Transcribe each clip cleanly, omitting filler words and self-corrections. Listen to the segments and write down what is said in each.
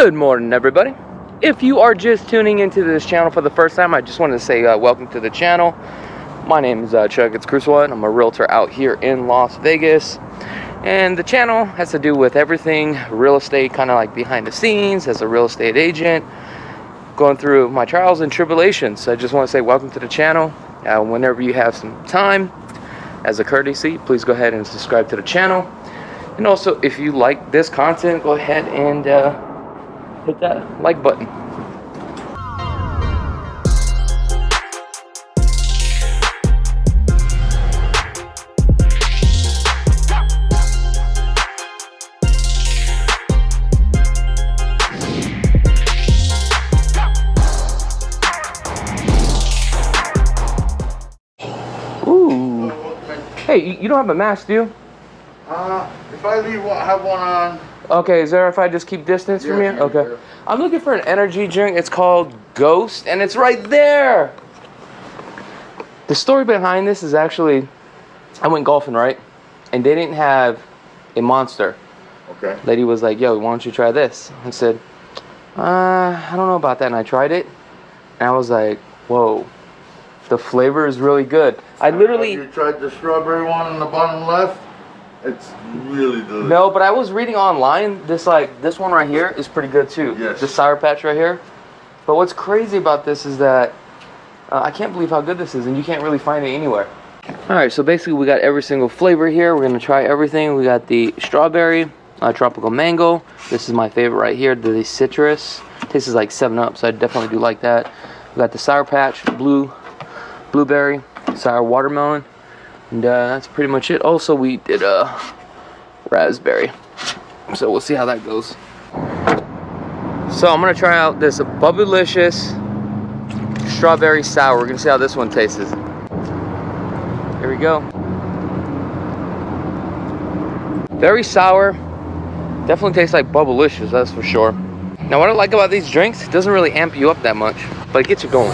Good morning, everybody. If you are just tuning into this channel for the first time, I just wanted to say welcome to the channel. My name is Chakits Krulsawat. I'm a realtor out here in Las Vegas, and the channel has to do with everything real estate, kind of like behind the scenes as a real estate agent, going through my trials and tribulations. So I just want to say welcome to the channel. Whenever you have some time, as a courtesy, please go ahead and subscribe to the channel. And also, if you like this content, go ahead and hit that like button. Ooh. Hey, you don't have a mask, do you? If I have one on. Okay, is there if I just keep distance from you? Okay. Yeah. I'm looking for an energy drink. It's called Ghost, and it's right there. The story behind this is actually, I went golfing, right? And they didn't have a Monster. Okay. Lady was like, yo, why don't you try this? I said, I don't know about that. And I tried it, and I was like, whoa, the flavor is really good. I literally... Have you tried the strawberry one on the bottom left? It's really delicious. No, but I was reading online, this one right here is pretty good too. Yes. The Sour Patch right here. But what's crazy about this is that I can't believe how good this is, and you can't really find it anywhere. Alright, so basically we got every single flavor here. We're going to try everything. We got the strawberry, tropical mango. This is my favorite right here, the citrus. Tastes like 7-Up, so I definitely do like that. We got the Sour Patch, blueberry, sour watermelon. And that's pretty much it. Also, we did raspberry. So we'll see how that goes. So I'm going to try out this Bubblicious strawberry sour. We're going to see how this one tastes. Here we go. Very sour. Definitely tastes like Bubblicious, that's for sure. Now, what I like about these drinks, it doesn't really amp you up that much, but it gets you going.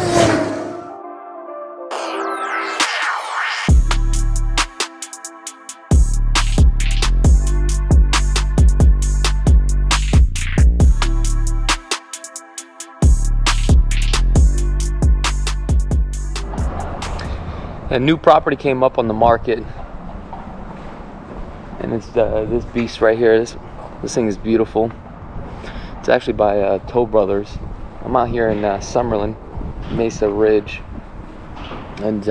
A new property came up on the market, and it's this beast right here. This thing is beautiful. It's actually by Toll Brothers. I'm out here in Summerlin, Mesa Ridge, and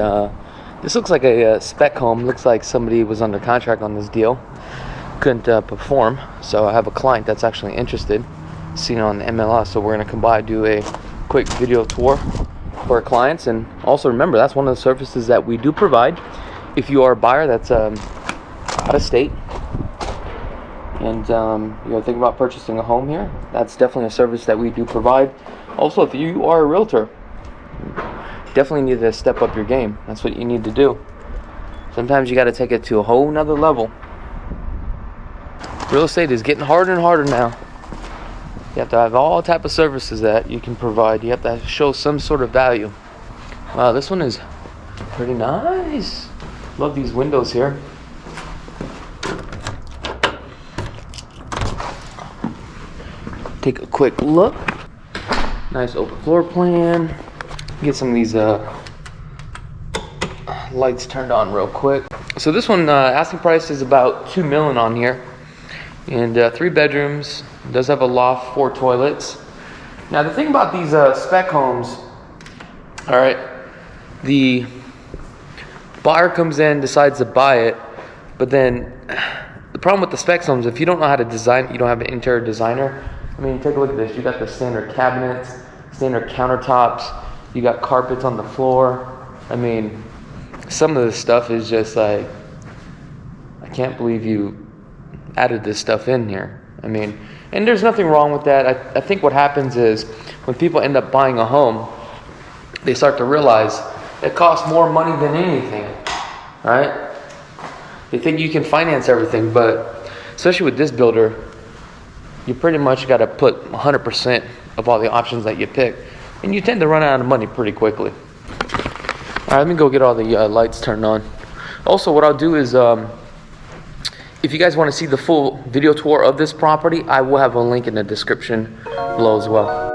this looks like a Spec Home. Looks like somebody was under contract on this deal, couldn't perform. So I have a client that's actually interested, seen it on the MLS. So we're gonna come by, do a quick video tour for our clients. And also remember, that's one of the services that we do provide. If you are a buyer that's out of state and you're thinking about purchasing a home here, that's definitely a service that we do provide. Also, if you are a realtor, definitely need to step up your game. That's what you need to do. Sometimes you got to take it to a whole nother level. Real estate is getting harder and harder now. You have to have all type of services that you can provide. You have to show some sort of value. Wow, this one is pretty nice. Love these windows here. Take a quick look. Nice open floor plan. Get some of these lights turned on real quick. So this one, asking price is about $2 million on here. And 3 bedrooms. It does have a loft, 4 toilets. Now the thing about these spec homes, all right, the buyer comes in, decides to buy it, but then the problem with the spec homes, if you don't know how to design, you don't have an interior designer. I mean, take a look at this. You got the standard cabinets, standard countertops. You got carpets on the floor. I mean, some of this stuff is just like, I can't believe you added this stuff in here. I mean, and there's nothing wrong with that. I think what happens is when people end up buying a home, they start to realize it costs more money than anything, right? They think you can finance everything, but especially with this builder, you pretty much got to put 100% of all the options that you pick, and you tend to run out of money pretty quickly. All right, let me go get all the lights turned on. Also, what I'll do is If you guys want to see the full video tour of this property, I will have a link in the description below as well.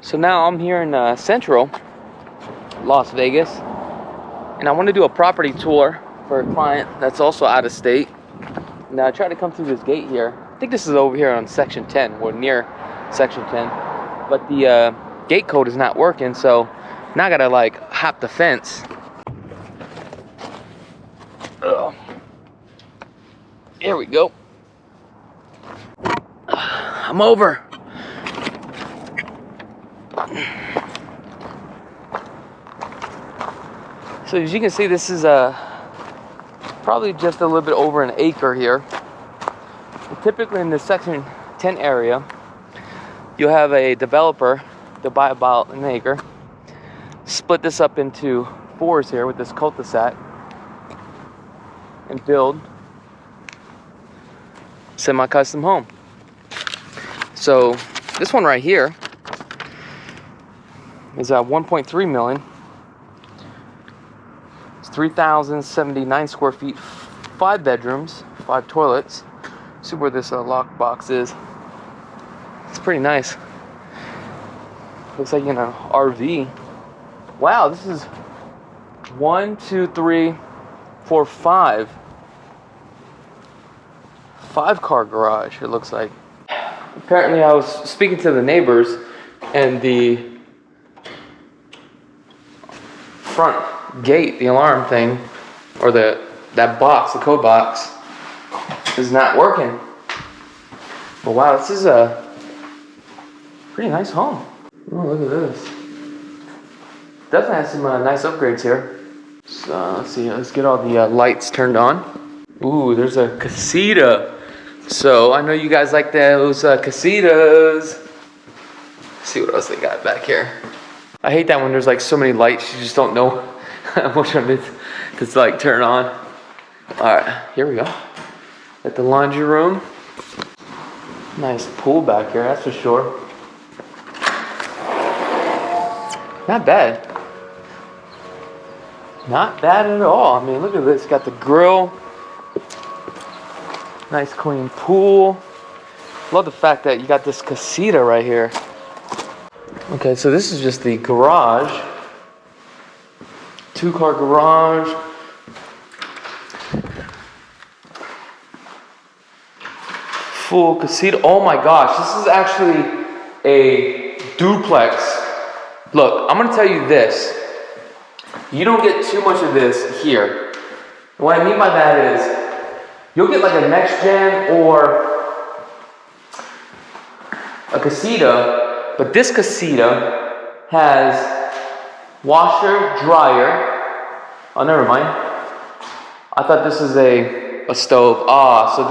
So now I'm here in central Las Vegas, and I want to do a property tour for a client that's also out of state. Now I tried to come through this gate here. I think this is over here on section 10, or near section 10, but the gate code is not working, so now I gotta like hop the fence. Ugh. Here we go. I'm over. So as you can see, this is probably just a little bit over an acre here. Typically in the section 10 area, you'll have a developer to buy about an acre, split this up into fours here with this cul-de-sac, and build semi-custom home. So this one right here is at 1.3 million. It's 3,079 square feet, 5 bedrooms, 5 toilets. See where this lock box is. It's pretty nice. Looks like an RV. Wow, this is 1, 2, 3, 4, 5. 5-car garage, it looks like. Apparently I was speaking to the neighbors, and the front gate, the alarm thing, or that box, the code box, is not working. But wow, this is a pretty nice home. Oh, look at this. Definitely has some nice upgrades here. So let's see, let's get all the lights turned on. Ooh, there's a casita. So I know you guys like those casitas. Let's see what else they got back here. I hate that when there's like so many lights, you just don't know which one to like turn on. Alright, here we go. At the laundry room. Nice pool back here, that's for sure. Not bad. Not bad at all. I mean, look at this. Got the grill. Nice clean pool. Love the fact that you got this casita right here. Okay, so this is just the garage. 2-car garage. Full casita. Oh my gosh, this is actually a duplex. Look, I'm gonna tell you this. You don't get too much of this here. And what I mean by that is, you'll get like a next gen or a casita, but this casita has washer, dryer. Oh, never mind. I thought this is a stove. Ah, so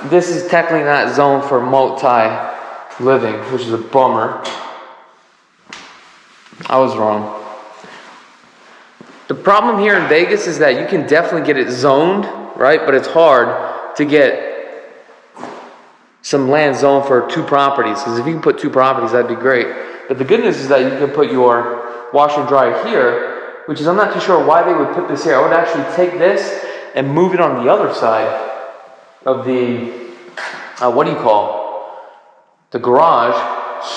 this is technically not zoned for multi-living, which is a bummer. I was wrong. The problem here in Vegas is that you can definitely get it zoned right? But it's hard to get some land zoned for 2 properties, because if you can put 2 properties, that'd be great. But the good news is that you can put your washer and dryer here, which is, I'm not too sure why they would put this here. I would actually take this and move it on the other side of the, what do you call, the garage.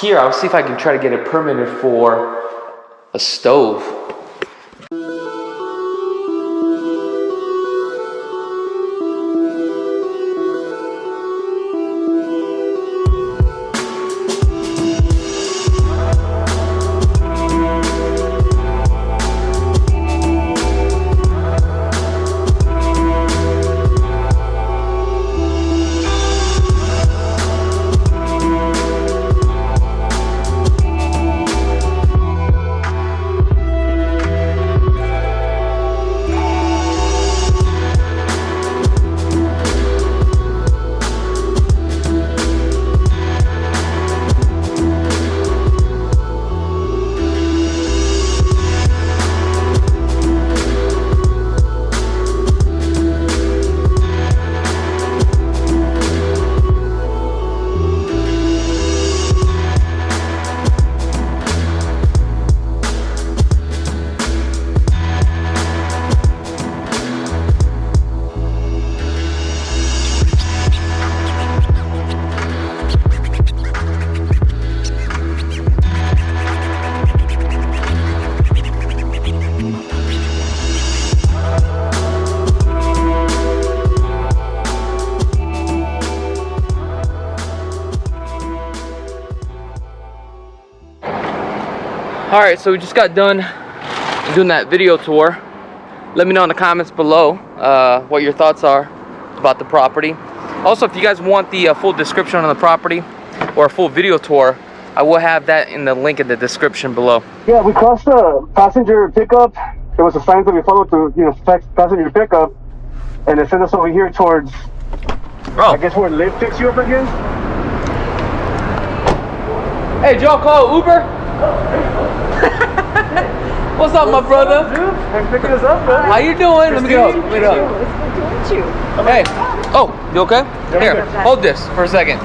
Here, I'll see if I can try to get it permitted for a stove. Alright, so we just got done doing that video tour. Let me know in the comments below what your thoughts are about the property. Also, if you guys want the full description on the property or a full video tour, I will have that in the link in the description below. Yeah, we crossed the passenger pickup. There was a sign that we followed to, passenger pickup, and it sent us over here towards, I guess where Liv picks you up again. Hey, did y'all call Uber? What's up, my brother? Dude, thanks for picking us up, man. How you doing? Let me get up. Wait up. Hey. Oh, you okay? Here, hold this for a second,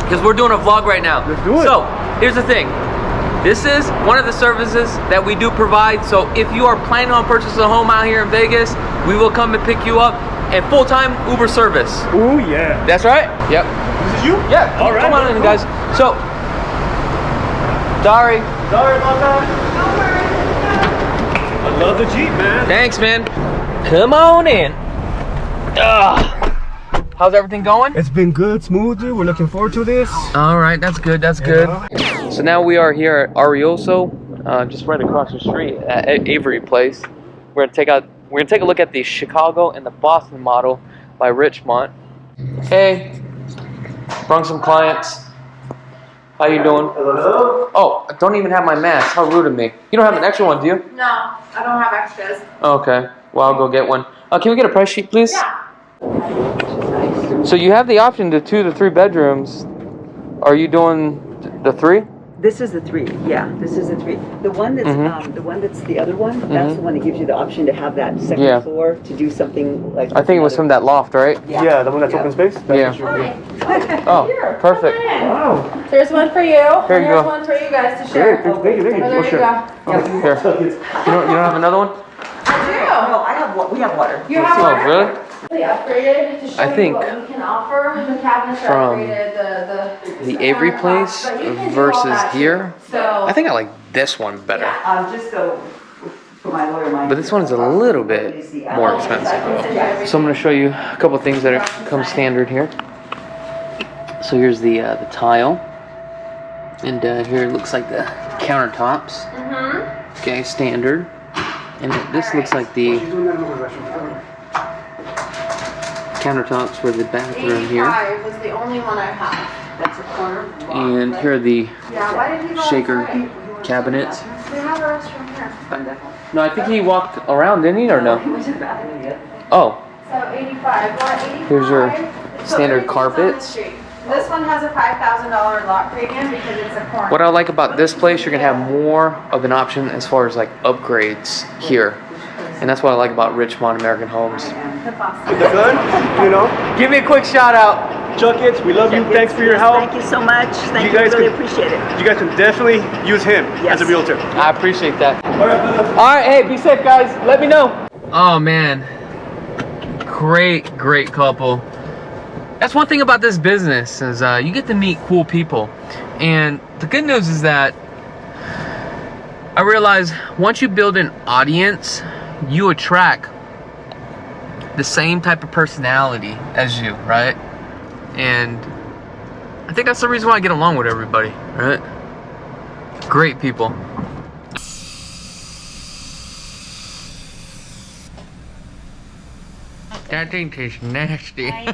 because we're doing a vlog right now. Let's do it. So, here's the thing. This is one of the services that we do provide. So, if you are planning on purchasing a home out here in Vegas, we will come and pick you up, and full-time Uber service. Ooh, yeah. That's right. Yep. This is you? Yeah. All right. Come on in, guys. So, sorry about that. I love the Jeep, man. Thanks, man. Come on in. How's everything going? It's been good, smooth, dude. We're looking forward to this. All right, that's good. That's good. So now we are here at Arioso, just right across the street at Avery Place. We're gonna take a look at the Chicago and the Boston model by Richmont. Hey, brought some clients. How you doing? Hello. Oh, I don't even have my mask. How rude of me. You don't have an extra one, do you? No, I don't have extras. Okay. Well, I'll go get one. Can we get a price sheet, please? Yeah. So you have the option to 2 to 3 bedrooms. Are you doing the 3? This is the 3, yeah. This is the 3. The one that's the one that's the other one. That's the one that gives you the option to have that second floor to do something like. I think it was from that loft, right? Yeah, the one that's open space? Yeah. Oh, Here, perfect. Wow. There's one for you. Here you and there's go. one for you guys to share. Thank you. Oh, there We'll you share. go. Here. You don't have another one? I No, I have. We have water. do. You have Oh, one? really? We upgraded to show I think you what we can offer. The cabinets are from upgraded. The Avery place But you can do all versus that here. So I think I like this one better. Just so for my lawyer mind. But this one is a little bit more expensive. So I'm going to show you a couple things that come standard here. So here's the tile. And here it looks like the countertops. Okay, standard. And this looks like the countertops for the bathroom here. 85 was the only one I have. That's a corner. And here are the Yeah, why did he go shaker inside? cabinets. We have a restroom here. No, I think he walked around, didn't he, or no? He went to the bathroom yet. Oh, So 85. Well, 85. Here's your so standard everything's on the carpets. street. This one has a $5,000 lot premium because it's a corner. what I like about this place, you're gonna have more of an option as far as like upgrades here. And that's what I like about Richmond American Homes. That's awesome. The gun, you know. Give me a quick shout out. Chakits, we love you. Chakits, Thanks for your yes, help. Thank you so much. Thank You you. guys Really can- appreciate it. You guys can definitely use him as a Yes. realtor. I appreciate that. All right, brother. All right, hey, be safe, guys. Let me know. Oh man, great couple. That's one thing about this business is you get to meet cool people, and the good news is that I realize once you build an audience, you attract the same type of personality as you, right? And I think that's the reason why I get along with everybody, right? Great people. That thing tastes nasty. I know.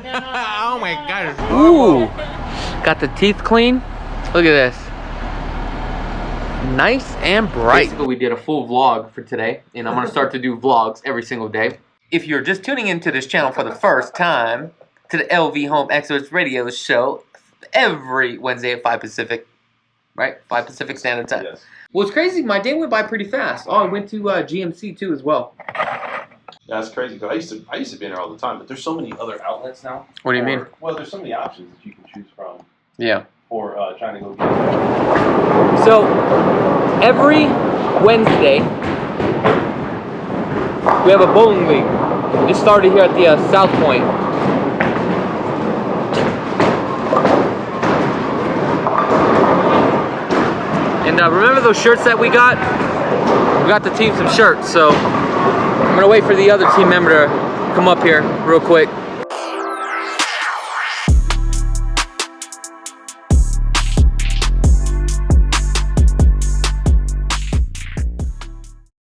Oh my god. Ooh. Got the teeth clean. Look at this. Nice and bright. Basically, we did a full vlog for today, and I'm going to start to do vlogs every single day. If you're just tuning into this channel for the first time, to the LV Home Experts Radio Show, every Wednesday at 5 Pacific, right? 5 Pacific Standard Time. Yes. Well, it's crazy. My day went by pretty fast. Oh, I went to GMC too as well. That's crazy because I used to be in there all the time, but there's so many other outlets now. What do you mean? Well, there's so many options that you can choose from Yeah. for trying to go get. So, every Wednesday, we have a bowling league. It started here at the South Point. And remember those shirts that we got? We got the team some shirts, so I'm gonna wait for the other team member to come up here real quick.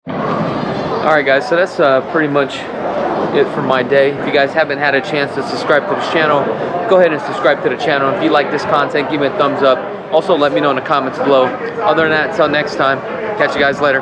Alright guys, so that's pretty much it for my day. If you guys haven't had a chance to subscribe to this channel, go ahead and subscribe to the channel. If you like this content, give me a thumbs up. Also, let me know in the comments below. Other than that, until next time, catch you guys later.